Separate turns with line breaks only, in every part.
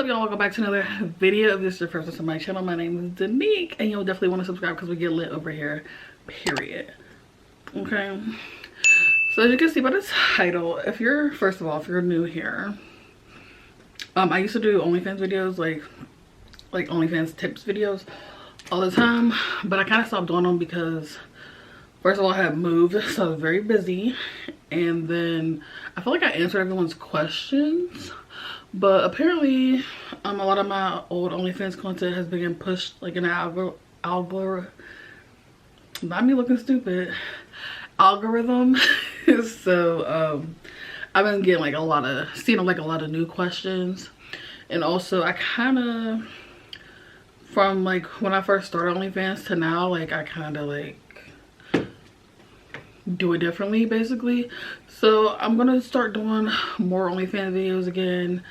up, y'all? Welcome back to another video. If this is your first time to my channel, my name is Danique, and you'll definitely want to subscribe because we get lit over here, period. Okay, so as you can see by the title, if you're new here, I used to do OnlyFans videos, like OnlyFans tips videos all the time, but I kind of stopped doing them because first of all, I had moved, so I was very busy, and then I feel like I answered everyone's questions, but apparently a lot of my old OnlyFans content has been getting pushed like in an algorithm, not me looking stupid, algorithm. So I've been getting like a lot of new questions, and also I kind of, from like when I first started OnlyFans to now, like I kind of like do it differently basically. So I'm gonna start doing more OnlyFans videos again,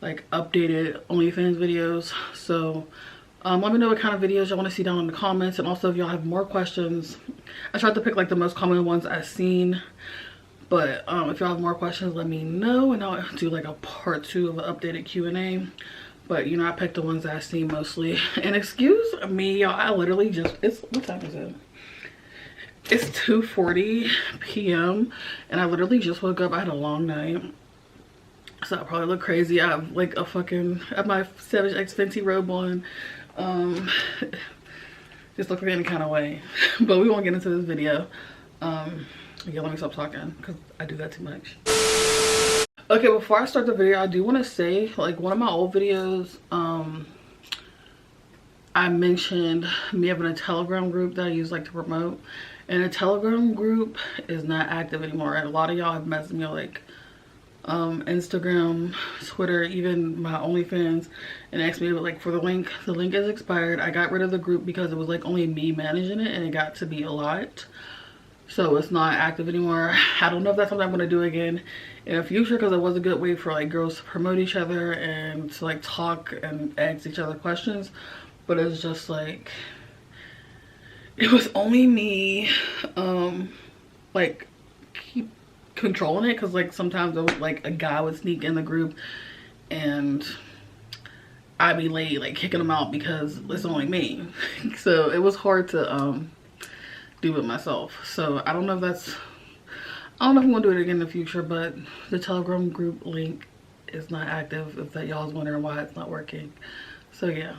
like updated OnlyFans videos. So let me know what kind of videos y'all want to see down in the comments, and also if y'all have more questions. I tried to pick like the most common ones I've seen, but if y'all have more questions, let me know and I'll do like a part 2 of an updated Q&A. But you know, I picked the ones that I've seen mostly. And excuse me, y'all, I literally just, what time is it? It's 2:40 p.m. and I literally just woke up. I had a long night, so I probably look crazy. I have like I have my Savage X Fenty robe on. Just look like any kind of way. But we won't get into this video. Yeah, let me stop talking because I do that too much. Okay, before I start the video, I do want to say, like, one of my old videos, I mentioned me having a Telegram group that I use like to promote, and the Telegram group is not active anymore. And a lot of y'all have messaged me like Instagram, Twitter, even my OnlyFans, and asked me like for the link. The link is expired. I got rid of the group because it was like only me managing it and it got to be a lot, so it's not active anymore. I don't know if that's something I'm going to do again in the future, because it was a good way for like girls to promote each other and to like talk and ask each other questions. But it's just like, it was only me like keep controlling it, because like sometimes like a guy would sneak in the group and I'd be late like kicking them out because it's only me. So it was hard to do it myself. So I don't know if I'm gonna do it again in the future, but the Telegram group link is not active, if that y'all's wondering why it's not working. So yeah.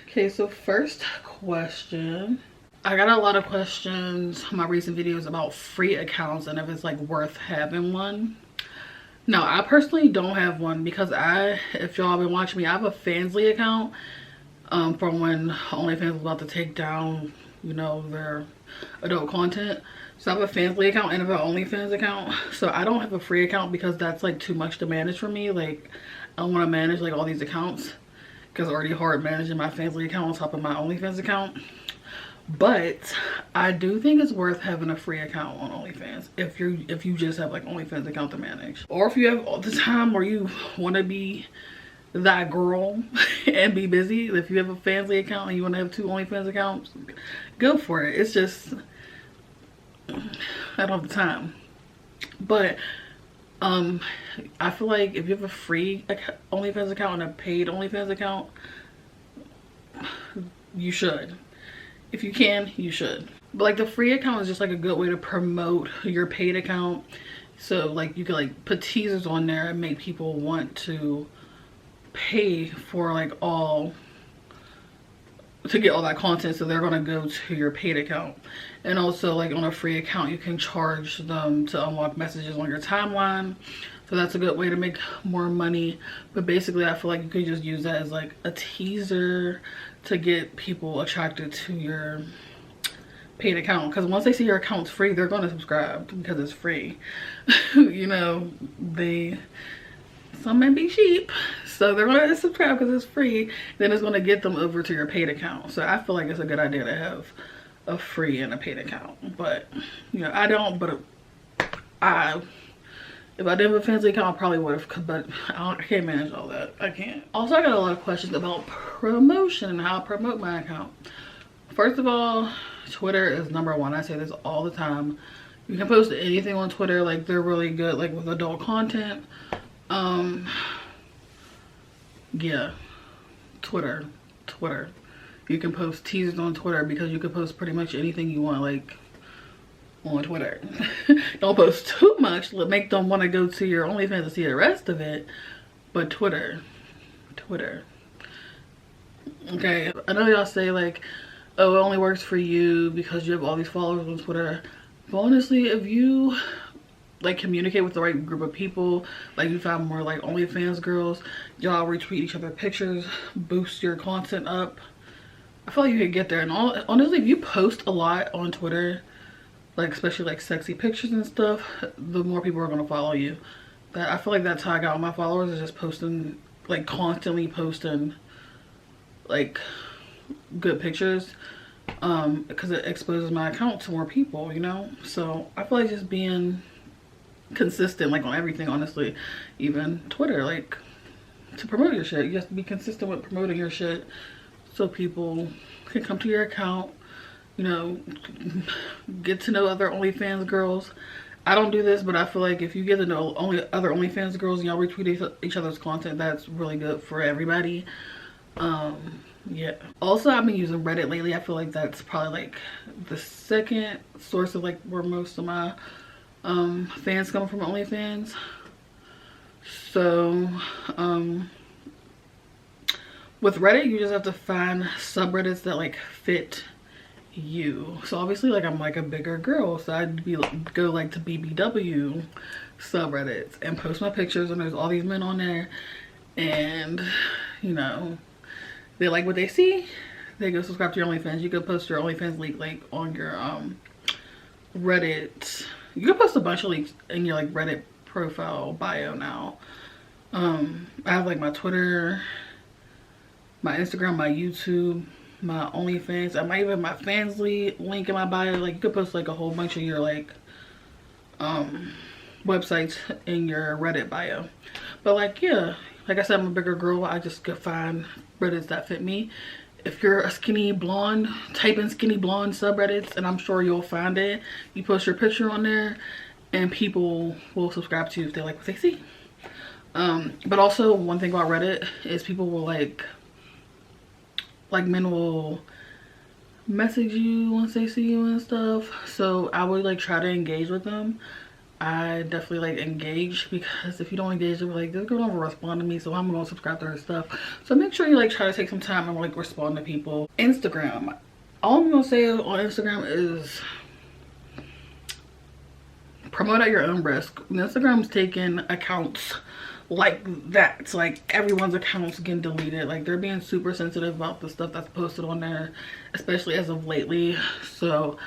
Okay, so first question. I got a lot of questions on my recent videos about free accounts and if it's like worth having one. Now, I personally don't have one because if y'all been watching me, I have a Fansly account from when OnlyFans was about to take down, you know, their adult content. So I have a Fansly account and I have an OnlyFans account. So I don't have a free account because that's like too much to manage for me. Like, I don't want to manage like all these accounts because it's already hard managing my Fansly account on top of my OnlyFans account. But I do think it's worth having a free account on OnlyFans if you just have like OnlyFans account to manage, or if you have all the time or you want to be that girl and be busy. If you have a Fansly account and you want to have 2 OnlyFans accounts, go for it. It's just I don't have the time. But I feel like if you have a free OnlyFans account and a paid OnlyFans account, you should. If you can, you should. But like the free account is just like a good way to promote your paid account. So like you could like put teasers on there and make people want to pay for like to get all that content, so they're gonna go to your paid account. And also like on a free account you can charge them to unlock messages on your timeline, so that's a good way to make more money. But basically I feel like you could just use that as like a teaser to get people attracted to your paid account, because once they see your account's free, they're going to subscribe because it's free. You know, some men be cheap, so they're going to subscribe because it's free. Then it's going to get them over to your paid account. So I feel like it's a good idea to have a free and a paid account. But you know, I don't, but if I did have a Fansly account, I probably would have, but I can't manage all that. I can't. Also, I got a lot of questions about promotion and how I promote my account. First of all, Twitter is #1. I say this all the time. You can post anything on Twitter. Like, they're really good, like with adult content. Yeah, Twitter. Twitter. You can post teasers on Twitter because you can post pretty much anything you want, like, on Twitter. Don't post too much, make them want to go to your OnlyFans to see the rest of it. But Twitter. Twitter. Okay, I know y'all say like, oh, it only works for you because you have all these followers on Twitter. But honestly, if you like communicate with the right group of people, like you found more like OnlyFans girls, y'all retweet each other pictures, boost your content up, I feel like you could get there. And honestly, if you post a lot on Twitter, like especially like sexy pictures and stuff, the more people are gonna follow you. That, I feel like that's how I got all my followers, is just posting, like constantly posting like good pictures, because it exposes my account to more people, you know. So I feel like just being consistent, like on everything, honestly, even Twitter, like to promote your shit, you have to be consistent with promoting your shit so people can come to your account, you know, get to know other OnlyFans girls. I don't do this, but I feel like if you get to know other OnlyFans girls and y'all retweet each other's content, that's really good for everybody. Yeah. Also, I've been using Reddit lately. I feel like that's probably like the second source of like where most of my fans come from, OnlyFans. So with Reddit, you just have to find subreddits that like fit you. So obviously, like I'm like a bigger girl, so I'd go like to BBW subreddits and post my pictures, and there's all these men on there, and you know, they like what they see, they go subscribe to your OnlyFans. You can post your OnlyFans link on your Reddit. You can post a bunch of links in your like Reddit profile bio now. I have like my Twitter, my Instagram, my YouTube, my OnlyFans. I might even have my Fansly link in my bio. Like you could post like a whole bunch of your like websites in your Reddit bio. But like, yeah, like I said, I'm a bigger girl. I just could find Reddits that fit me. If you're a skinny blonde, type in skinny blonde subreddits and I'm sure you'll find it. You post your picture on there and people will subscribe to you if they like what they see. But also one thing about Reddit is people will like men will message you once they see you and stuff. So I would like try to engage with them. I definitely like engage, because if you don't engage, they're like, this girl don't respond to me, so I'm gonna subscribe to her stuff. So make sure you like try to take some time and like respond to people. Instagram. All I'm gonna say on Instagram is promote at your own risk. Instagram's taking accounts like that. It's like everyone's accounts getting deleted. Like they're being super sensitive about the stuff that's posted on there, especially as of lately. So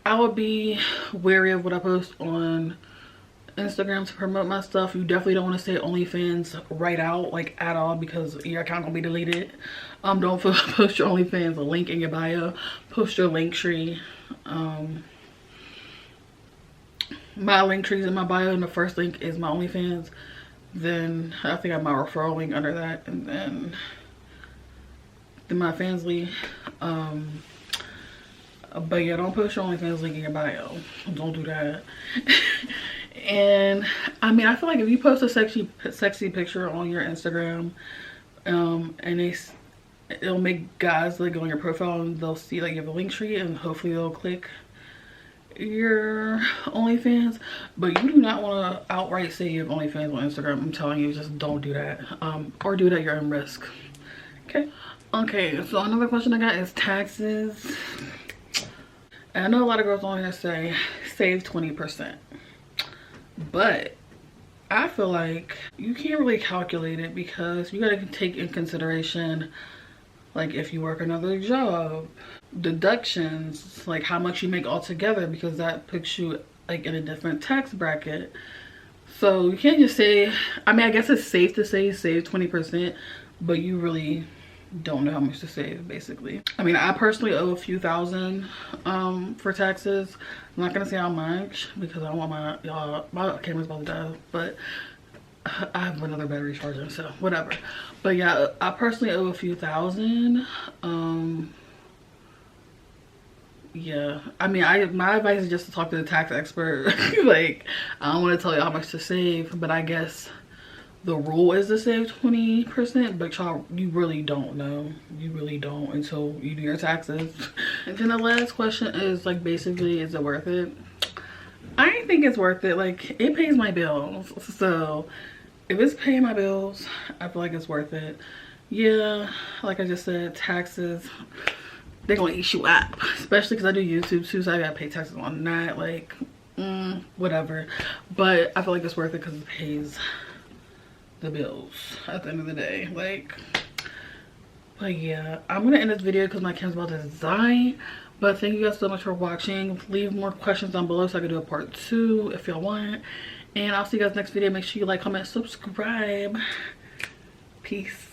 I would be wary of what I post on Instagram to promote my stuff. You definitely don't want to say OnlyFans right out, like at all, because your account gonna be deleted. Don't post your OnlyFans a link in your bio. Post your link tree. My link tree's in my bio, and the first link is my OnlyFans. Then I think I have my referral link under that, and then my Fansly. But yeah, don't post your OnlyFans link in your bio. Don't do that. And I mean, I feel like if you post a sexy picture on your Instagram, and it'll make guys like go on your profile and they'll see like you have a link tree, and hopefully they'll click your OnlyFans. But you do not want to outright say you have OnlyFans on Instagram. I'm telling you, just don't do that. Or do it at your own risk. Okay, so another question I got is taxes. And I know a lot of girls on here say save 20%, but I feel like you can't really calculate it, because you gotta take in consideration like if you work another job, deductions, like how much you make altogether, because that puts you like in a different tax bracket. So you can't just say, I mean, I guess it's safe to say save 20%, but you really don't know how much to save, basically. I mean, I personally owe a few thousand for taxes. I'm not gonna say how much because I don't want my camera's about to die, but I have another battery charging, so whatever. But yeah, I personally owe a few thousand. Yeah, I mean, my advice is just to talk to the tax expert. Like, I don't want to tell you how much to save, but I guess the rule is to save 20%, but y'all, you really don't know. You really don't until you do your taxes. And then the last question is like, basically, is it worth it? I think it's worth it. Like, it pays my bills, so if it's paying my bills, I feel like it's worth it. Yeah, like I just said, taxes, they're gonna eat you up, especially because I do YouTube too, so I gotta pay taxes on that. Like, whatever, but I feel like it's worth it because it pays the bills at the end of the day. Like, but yeah, I'm gonna end this video because my camera's about to die. But thank you guys so much for watching. Leave more questions down below so I can do a part 2 if y'all want, and I'll see you guys next video. Make sure you like, comment, subscribe. Peace.